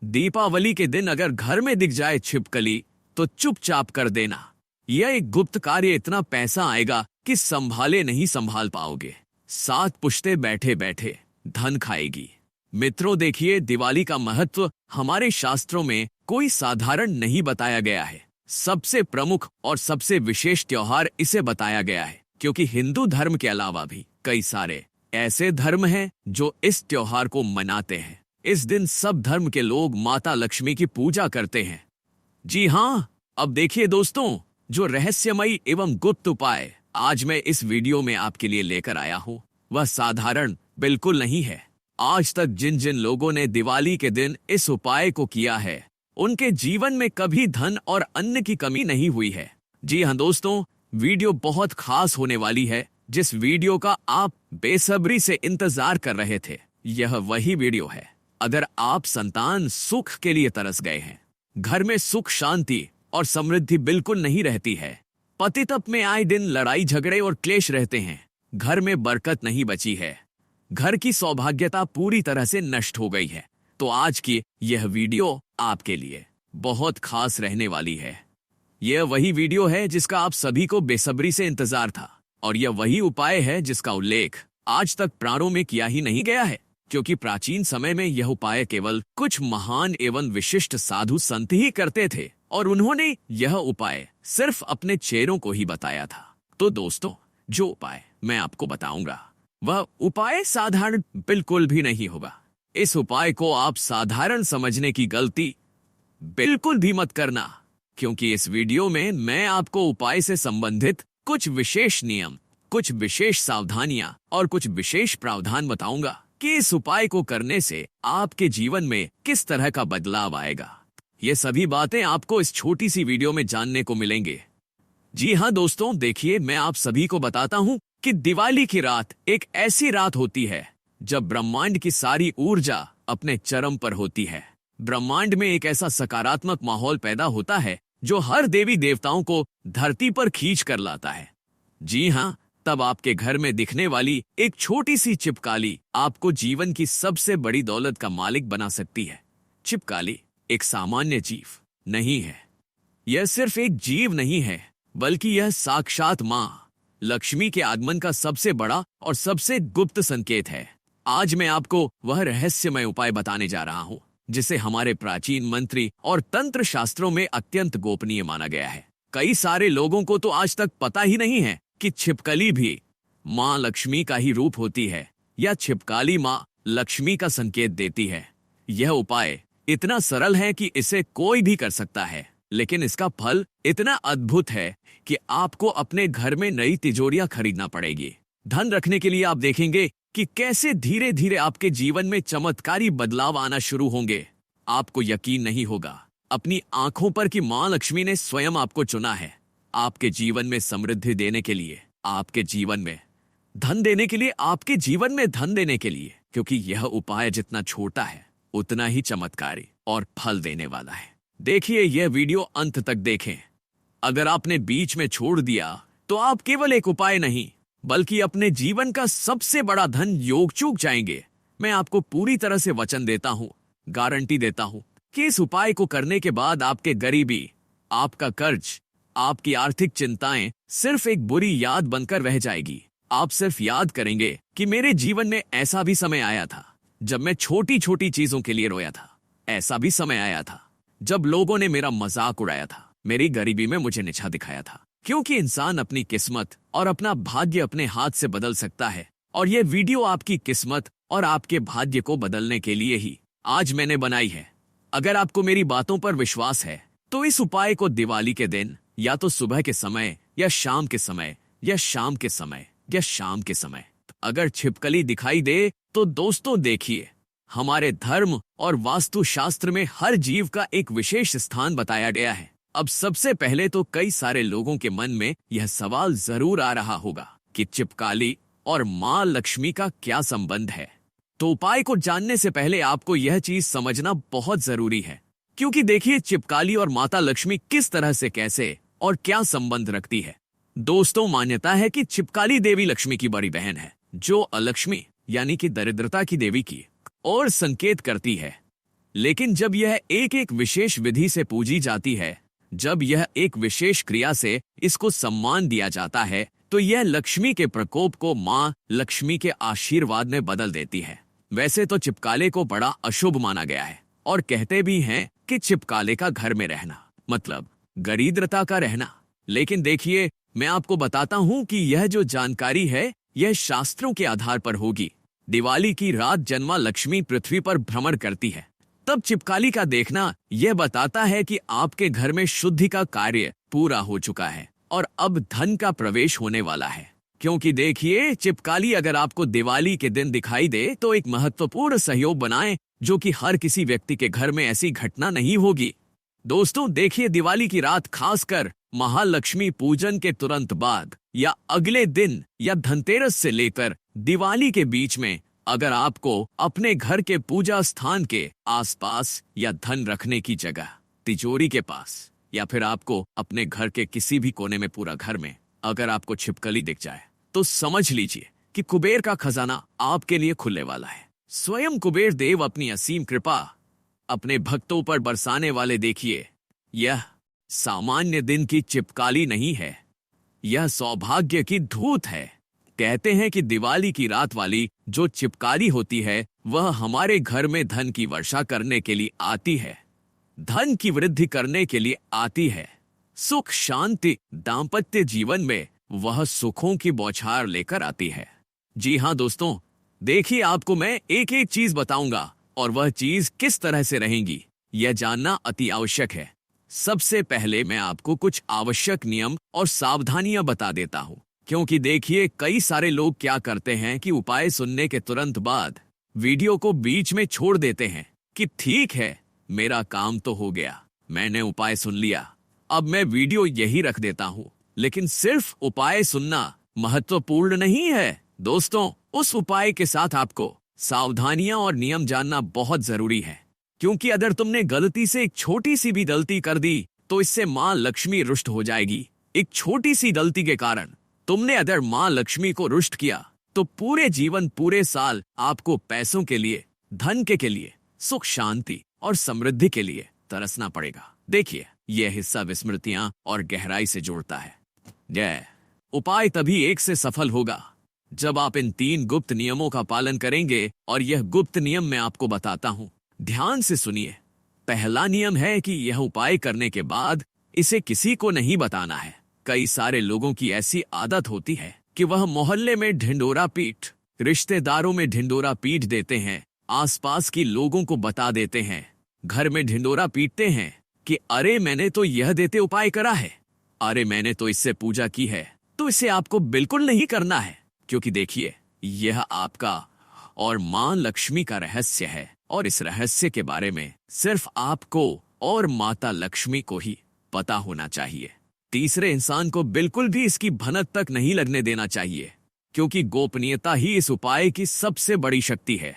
दीपावली के दिन अगर घर में दिख जाए छिपकली तो चुपचाप कर देना। यह एक गुप्त कार्य, इतना पैसा आएगा कि संभाले नहीं संभाल पाओगे। 7 पुश्ते बैठे बैठे धन खाएगी। मित्रों देखिए, दिवाली का महत्व हमारे शास्त्रों में कोई साधारण नहीं बताया गया है। सबसे प्रमुख और सबसे विशेष त्योहार इसे बताया गया है, क्योंकि हिंदू धर्म के अलावा भी कई सारे ऐसे धर्म हैं जो इस त्योहार को मनाते हैं। इस दिन सब धर्म के लोग माता लक्ष्मी की पूजा करते हैं। जी हाँ, अब देखिए दोस्तों, जो रहस्यमयी एवं गुप्त उपाय आज मैं इस वीडियो में आपके लिए लेकर आया हूँ, वह साधारण बिल्कुल नहीं है। आज तक जिन जिन लोगों ने दिवाली के दिन इस उपाय को किया है, उनके जीवन में कभी धन और अन्न की कमी नहीं हुई है। जी हाँ दोस्तों, वीडियो बहुत खास होने वाली है, जिस वीडियो का आप बेसब्री से इंतजार कर रहे थे। यह वही वीडियो है। अगर आप संतान सुख के लिए तरस गए हैं, घर में सुख शांति और समृद्धि बिल्कुल नहीं रहती है, पति तप में आए दिन लड़ाई झगड़े और क्लेश रहते हैं, घर में बरकत नहीं बची है, घर की सौभाग्यता पूरी तरह से नष्ट हो गई है, तो आज की यह वीडियो आपके लिए बहुत खास रहने वाली है। यह वही वीडियो है जिसका आप सभी को बेसब्री से इंतजार था, और यह वही उपाय है जिसका उल्लेख आज तक पुराणों में किया ही नहीं गया है, क्योंकि प्राचीन समय में यह उपाय केवल कुछ महान एवं विशिष्ट साधु संत ही करते थे, और उन्होंने यह उपाय सिर्फ अपने चेलों को ही बताया था। तो दोस्तों, जो उपाय मैं आपको बताऊंगा वह उपाय साधारण बिल्कुल भी नहीं होगा। इस उपाय को आप साधारण समझने की गलती बिल्कुल भी मत करना, क्योंकि इस वीडियो में मैं आपको उपाय से संबंधित कुछ विशेष नियम, कुछ विशेष सावधानियां और कुछ विशेष प्रावधान बताऊंगा कि इस उपाय को करने से आपके जीवन में किस तरह का बदलाव आएगा। ये सभी बातें आपको इस छोटी सी वीडियो में जानने को मिलेंगे। जी हाँ दोस्तों, देखिए, मैं आप सभी को बताता हूँ कि दिवाली की रात एक ऐसी रात होती है जब ब्रह्मांड की सारी ऊर्जा अपने चरम पर होती है। ब्रह्मांड में एक ऐसा सकारात्मक माहौल पैदा होता है जो हर देवी देवताओं को धरती पर खींच कर लाता है। जी हाँ, तब आपके घर में दिखने वाली एक छोटी सी छिपकली आपको जीवन की सबसे बड़ी दौलत का मालिक बना सकती है। छिपकली एक सामान्य जीव नहीं है। यह सिर्फ एक जीव नहीं है, बल्कि यह साक्षात माँ लक्ष्मी के आगमन का सबसे बड़ा और सबसे गुप्त संकेत है। आज मैं आपको वह रहस्यमय उपाय बताने जा रहा हूँ जिसे हमारे प्राचीन मंत्री और तंत्र शास्त्रों में अत्यंत गोपनीय माना गया है। कई सारे लोगों को तो आज तक पता ही नहीं है कि छिपकली भी माँ लक्ष्मी का ही रूप होती है, या छिपकली माँ लक्ष्मी का संकेत देती है। यह उपाय इतना सरल है कि इसे कोई भी कर सकता है, लेकिन इसका फल इतना अद्भुत है कि आपको अपने घर में नई तिजोरियां खरीदना पड़ेगी। धन रखने के लिए आप देखेंगे कि कैसे धीरे धीरे आपके जीवन में चमत्कारी बदलाव आना शुरू होंगे। आपको यकीन नहीं होगा अपनी आंखों पर कि माँ लक्ष्मी ने स्वयं आपको चुना है आपके जीवन में समृद्धि देने के लिए, आपके जीवन में धन देने के लिए, आपके जीवन में धन देने के लिए, क्योंकि यह उपाय जितना छोटा है उतना ही चमत्कारी और फल देने वाला है। देखिए, यह वीडियो अंत तक देखें। अगर आपने बीच में छोड़ दिया तो आप केवल एक उपाय नहीं, बल्कि अपने जीवन का सबसे बड़ा धन योग चूक जाएंगे। मैं आपको पूरी तरह से वचन देता हूँ, गारंटी देता हूँ कि इस उपाय को करने के बाद आपके गरीबी, आपका कर्ज, आपकी आर्थिक चिंताएं सिर्फ एक बुरी याद बनकर रह जाएगी। आप सिर्फ याद करेंगे कि मेरे जीवन में ऐसा भी समय आया था जब मैं छोटी छोटी चीजों के लिए रोया था। ऐसा भी समय आया था जब लोगों ने मेरा मजाक उड़ाया था, मेरी गरीबी में मुझे नीचा दिखाया था। क्योंकि इंसान अपनी किस्मत और अपना भाग्य अपने हाथ से बदल सकता है, और यह वीडियो आपकी किस्मत और आपके भाग्य को बदलने के लिए ही आज मैंने बनाई है। अगर आपको मेरी बातों पर विश्वास है तो इस उपाय को दिवाली के दिन या तो सुबह के समय या शाम के समय या शाम के समय या शाम के समय अगर छिपकली दिखाई दे तो दोस्तों देखिए, हमारे धर्म और वास्तुशास्त्र में हर जीव का एक विशेष स्थान बताया गया है। अब सबसे पहले तो कई सारे लोगों के मन में यह सवाल जरूर आ रहा होगा कि छिपकली और माँ लक्ष्मी का क्या संबंध है। तो उपाय को जानने से पहले आपको यह चीज समझना बहुत जरूरी है, क्योंकि देखिए, छिपकली और माता लक्ष्मी किस तरह से, कैसे और क्या संबंध रखती है। दोस्तों, मान्यता है कि छिपकली देवी लक्ष्मी की बड़ी बहन है, जो अलक्ष्मी यानी कि दरिद्रता की देवी की और संकेत करती है। लेकिन जब यह एक एक विशेष विधि से पूजी जाती है, जब यह एक विशेष क्रिया से इसको सम्मान दिया जाता है, तो यह लक्ष्मी के प्रकोप को माँ लक्ष्मी के आशीर्वाद में बदल देती है। वैसे तो चिपकाले को बड़ा अशुभ माना गया है और कहते भी हैं कि चिपकाले का घर में रहना मतलब दरिद्रता का रहना। लेकिन देखिए, मैं आपको बताता हूँ कि यह जो जानकारी है यह शास्त्रों के आधार पर होगी। दिवाली की रात जन्मा लक्ष्मी पृथ्वी पर भ्रमण करती है, तब चिपकाली का देखना यह बताता है कि आपके घर में शुद्धि का कार्य पूरा हो चुका है और अब धन का प्रवेश होने वाला है। क्योंकि देखिए, चिपकाली अगर आपको दिवाली के दिन दिखाई दे तो एक महत्वपूर्ण सहयोग बनाए, जो कि हर किसी व्यक्ति के घर में ऐसी घटना नहीं होगी। दोस्तों देखिए, दिवाली की रात खासकर महालक्ष्मी पूजन के तुरंत बाद या अगले दिन या धनतेरस से लेकर दिवाली के बीच में अगर आपको अपने घर के पूजा स्थान के आसपास या धन रखने की जगह तिजोरी के पास या फिर आपको अपने घर के किसी भी कोने में पूरा घर में अगर आपको छिपकली दिख जाए, तो समझ लीजिए कि कुबेर का खजाना आपके लिए खुलने वाला है। स्वयं कुबेर देव अपनी असीम कृपा अपने भक्तों पर बरसाने वाले। देखिए, यह सामान्य दिन की चिपकाली नहीं है, यह सौभाग्य की धूत है। कहते हैं कि दिवाली की रात वाली जो चिपकाली होती है वह हमारे घर में धन की वर्षा करने के लिए आती है, धन की वृद्धि करने के लिए आती है। सुख शांति दाम्पत्य जीवन में वह सुखों की बौछार लेकर आती है। जी हाँ दोस्तों, देखिए, आपको मैं एक एक चीज बताऊंगा और वह चीज किस तरह से रहेंगी यह जानना अति आवश्यक है। सबसे पहले मैं आपको कुछ आवश्यक नियम और सावधानियां बता देता हूं, क्योंकि देखिए, कई सारे लोग क्या करते हैं कि उपाय सुनने के तुरंत बाद वीडियो को बीच में छोड़ देते हैं कि ठीक है, मेरा काम तो हो गया, मैंने उपाय सुन लिया, अब मैं वीडियो यही रख देता हूं। लेकिन सिर्फ उपाय सुनना महत्वपूर्ण नहीं है दोस्तों, उस उपाय के साथ आपको सावधानियां और नियम जानना बहुत जरूरी है। क्योंकि अगर तुमने गलती से एक छोटी सी भी गलती कर दी तो इससे माँ लक्ष्मी रुष्ट हो जाएगी। एक छोटी सी गलती के कारण तुमने अगर माँ लक्ष्मी को रुष्ट किया तो पूरे जीवन पूरे साल आपको पैसों के लिए, धन के लिए, सुख शांति और समृद्धि के लिए तरसना पड़ेगा। देखिए, यह हिस्सा विस्मृतियां और गहराई से जोड़ता है। यह उपाय तभी एक से सफल होगा जब आप इन 3 गुप्त नियमों का पालन करेंगे और यह गुप्त नियम मैं आपको बताता हूं, ध्यान से सुनिए। पहला नियम है कि यह उपाय करने के बाद इसे किसी को नहीं बताना है। कई सारे लोगों की ऐसी आदत होती है कि वह मोहल्ले में ढिंडोरा पीट, रिश्तेदारों में ढिंडोरा पीट देते हैं, आसपास की लोगों को बता देते हैं, घर में ढिंडोरा पीटते हैं कि अरे मैंने तो यह देते उपाय करा है, अरे मैंने तो इससे पूजा की है। तो इसे आपको बिल्कुल नहीं करना है, क्योंकि देखिए, यह आपका और मां लक्ष्मी का रहस्य है और इस रहस्य के बारे में सिर्फ आपको और माता लक्ष्मी को ही पता होना चाहिए। तीसरे इंसान को बिल्कुल भी इसकी भनक तक नहीं लगने देना चाहिए, क्योंकि गोपनीयता ही इस उपाय की सबसे बड़ी शक्ति है।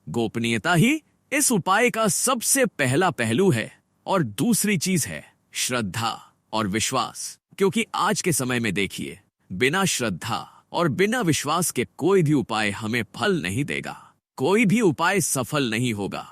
गोपनीयता ही इस उपाय का सबसे पहला पहलू है। और दूसरी चीज है श्रद्धा और विश्वास, क्योंकि आज के समय में देखिए, बिना श्रद्धा और बिना विश्वास के कोई भी उपाय हमें फल नहीं देगा, कोई भी उपाय सफल नहीं होगा।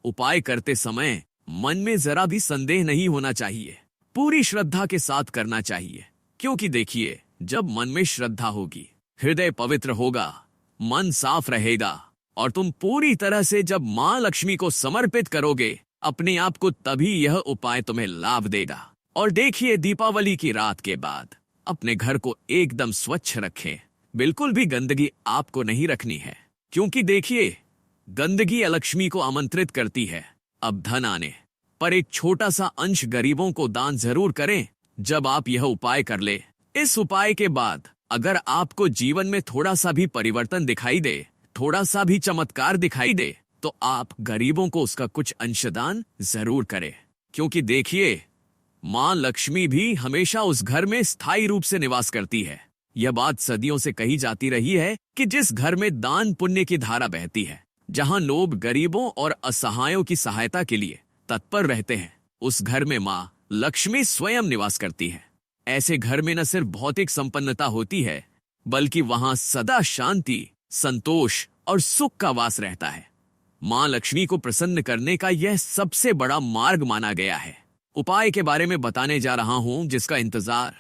उपाय करते समय मन में जरा भी संदेह नहीं होना चाहिए, पूरी श्रद्धा के साथ करना चाहिए। क्योंकि देखिए, जब मन में श्रद्धा होगी, हृदय पवित्र होगा, मन साफ रहेगा और तुम पूरी तरह से जब मां लक्ष्मी को समर्पित करोगे अपने आप को, तभी यह उपाय तुम्हें लाभ देगा। और देखिए, दीपावली की रात के बाद अपने घर को एकदम स्वच्छ रखें, बिल्कुल भी गंदगी आपको नहीं रखनी है, क्योंकि देखिए, गंदगी अलक्ष्मी को आमंत्रित करती है। अब धन आने पर एक छोटा सा अंश गरीबों को दान जरूर करें जब आप यह उपाय कर ले। इस उपाय के बाद अगर आपको जीवन में थोड़ा सा भी परिवर्तन दिखाई दे, थोड़ा सा भी चमत्कार दिखाई दे, तो आप गरीबों को उसका कुछ अंशदान जरूर करें। क्योंकि देखिए, मां लक्ष्मी भी हमेशा उस घर में स्थायी रूप से निवास करती है। यह बात सदियों से कही जाती रही है कि जिस घर में दान पुण्य की धारा बहती है, जहां लोग गरीबों और असहायों की सहायता के लिए तत्पर रहते हैं, उस घर में मां लक्ष्मी स्वयं निवास करती है। ऐसे घर में न सिर्फ भौतिक संपन्नता होती है, बल्कि वहां सदा शांति, संतोष और सुख का वास रहता है। मां लक्ष्मी को प्रसन्न करने का यह सबसे बड़ा मार्ग माना गया है। उपाय के बारे में बताने जा रहा हूं जिसका इंतजार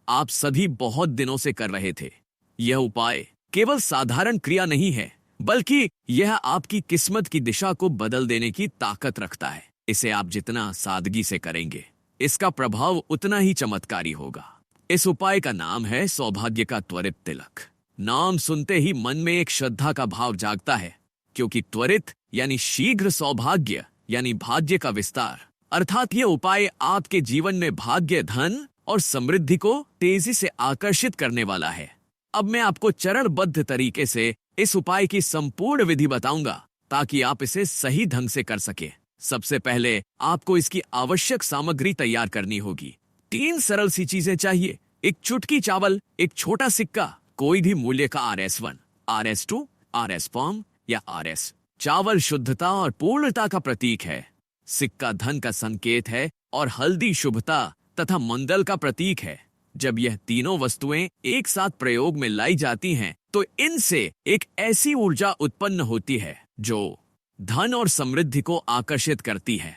आप सभी बहुत दिनों से कर रहे थे। यह उपाय केवल साधारण क्रिया नहीं है, बल्कि यह आपकी किस्मत की दिशा को बदल देने की ताकत रखता है। इसे आप जितना सादगी से करेंगे, इसका प्रभाव उतना ही चमत्कारी होगा। इस उपाय का नाम है सौभाग्य का त्वरित तिलक। नाम सुनते ही मन में एक श्रद्धा का भाव जागता है, क्योंकि त्वरित यानी शीघ्र, सौभाग्य यानी भाग्य का विस्तार, अर्थात यह उपाय आपके जीवन में भाग्य, धन और समृद्धि को तेजी से आकर्षित करने वाला है। अब मैं आपको चरणबद्ध तरीके से इस उपाय की संपूर्ण विधि बताऊंगा ताकि आप इसे सही ढंग से कर सके। सबसे पहले आपको इसकी आवश्यक सामग्री तैयार करनी होगी। 3 सरल सी चीजें चाहिए। एक चुटकी चावल, एक छोटा सिक्का, कोई भी मूल्य का RS1, RS2, RS फॉर्म या RS। चावल शुद्धता और पूर्णता का प्रतीक है, सिक्का धन का संकेत है और हल्दी शुभता तथा मंगल का प्रतीक है। जब यह तीनों वस्तुएं एक साथ प्रयोग में लाई जाती हैं, तो इनसे एक ऐसी ऊर्जा उत्पन्न होती है जो धन और समृद्धि को आकर्षित करती है।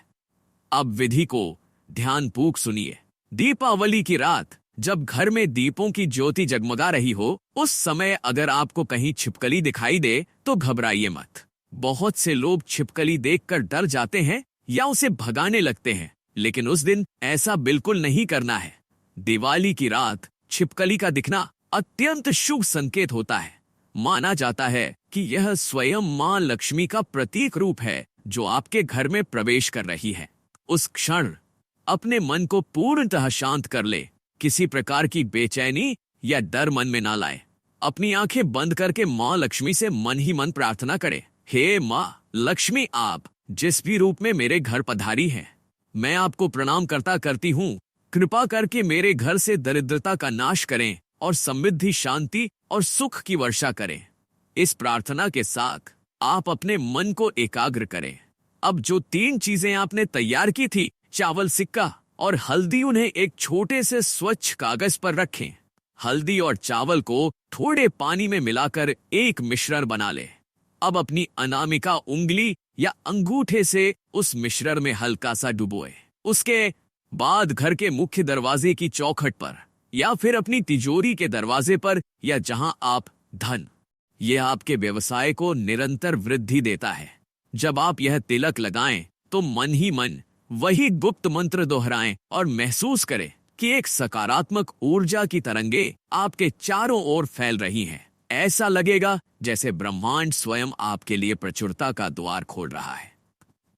अब विधि को ध्यानपूर्वक सुनिए। दीपावली की रात जब घर में दीपों की ज्योति जगमगा रही हो, उस समय अगर आपको कहीं छिपकली दिखाई दे तो घबराइए मत। बहुत से लोग छिपकली देखकर डर जाते हैं या उसे भगाने लगते हैं, लेकिन उस दिन ऐसा बिल्कुल नहीं करना है। दिवाली की रात छिपकली का दिखना अत्यंत शुभ संकेत होता है। माना जाता है कि यह स्वयं मां लक्ष्मी का प्रतीक रूप है जो आपके घर में प्रवेश कर रही है। उस क्षण अपने मन को पूर्णतः शांत कर ले। किसी प्रकार की बेचैनी या डर मन में ना लाए। अपनी आंखें बंद करके मां लक्ष्मी से मन ही मन प्रार्थना करें, हे मां लक्ष्मी, आप जिस भी रूप में मेरे घर पधारी हैं, मैं आपको प्रणाम करती हूँ। कृपा करके मेरे घर से दरिद्रता का नाश करें और समृद्धि, शांति और सुख की वर्षा करें। इस प्रार्थना के साथ आप अपने मन को एकाग्र करें। अब जो 3 चीजें आपने तैयार की थी, चावल, सिक्का और हल्दी, उन्हें एक छोटे से स्वच्छ कागज पर रखें। हल्दी और चावल को थोड़े पानी में मिलाकर एक मिश्रण बना लें। अब अपनी अनामिका उंगली या अंगूठे से उस मिश्रण में हल्का सा डुबोए। उसके बाद घर के मुख्य दरवाजे की चौखट पर या फिर अपनी तिजोरी के दरवाजे पर, या जहां आप धन, यह आपके व्यवसाय को निरंतर वृद्धि देता है। जब आप यह तिलक लगाएं तो मन ही मन वही गुप्त मंत्र दोहराएं और महसूस करें कि एक सकारात्मक ऊर्जा की तरंगे आपके चारों ओर फैल रही हैं। ऐसा लगेगा जैसे ब्रह्मांड स्वयं आपके लिए प्रचुरता का द्वार खोल रहा है।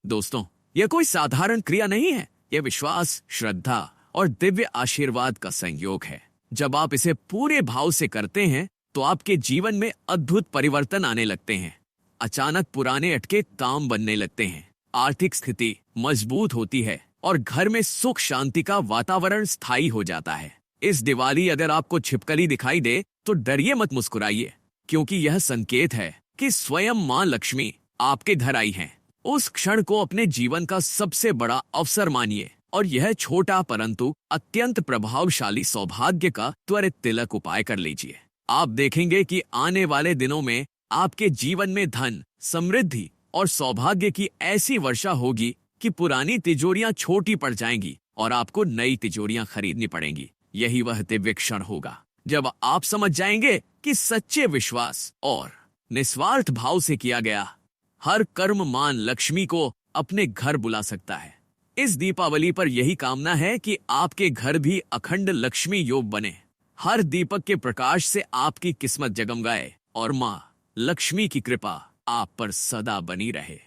दोस्तों, यह कोई साधारण क्रिया नहीं है, यह विश्वास, श्रद्धा और दिव्य आशीर्वाद का संयोग है। जब आप इसे पूरे भाव से करते हैं तो आपके जीवन में अद्भुत परिवर्तन आने लगते हैं। अचानक पुराने अटके काम बनने लगते हैं, आर्थिक स्थिति मजबूत होती है और घर में सुख शांति का वातावरण स्थायी हो जाता है। इस दिवाली अगर आपको छिपकली दिखाई दे तो डरिए मत, मुस्कुराइए, क्योंकि यह संकेत है कि स्वयं मां लक्ष्मी आपके घर आई हैं। उस क्षण को अपने जीवन का सबसे बड़ा अवसर मानिए और यह छोटा परंतु अत्यंत प्रभावशाली सौभाग्य का त्वरित तिलक उपाय कर लीजिए। आप देखेंगे कि आने वाले दिनों में आपके जीवन में धन, समृद्धि और सौभाग्य की ऐसी वर्षा होगी कि पुरानी तिजोरियां छोटी पड़ जाएंगी और आपको नई तिजोरियां खरीदनी पड़ेंगी। यही वह दिव्य क्षण होगा जब आप समझ जाएंगे कि सच्चे विश्वास और निस्वार्थ भाव से किया गया हर कर्म मां लक्ष्मी को अपने घर बुला सकता है। इस दीपावली पर यही कामना है कि आपके घर भी अखंड लक्ष्मी योग बने। हर दीपक के प्रकाश से आपकी किस्मत जगमगाए और मां लक्ष्मी की कृपा आप पर सदा बनी रहे।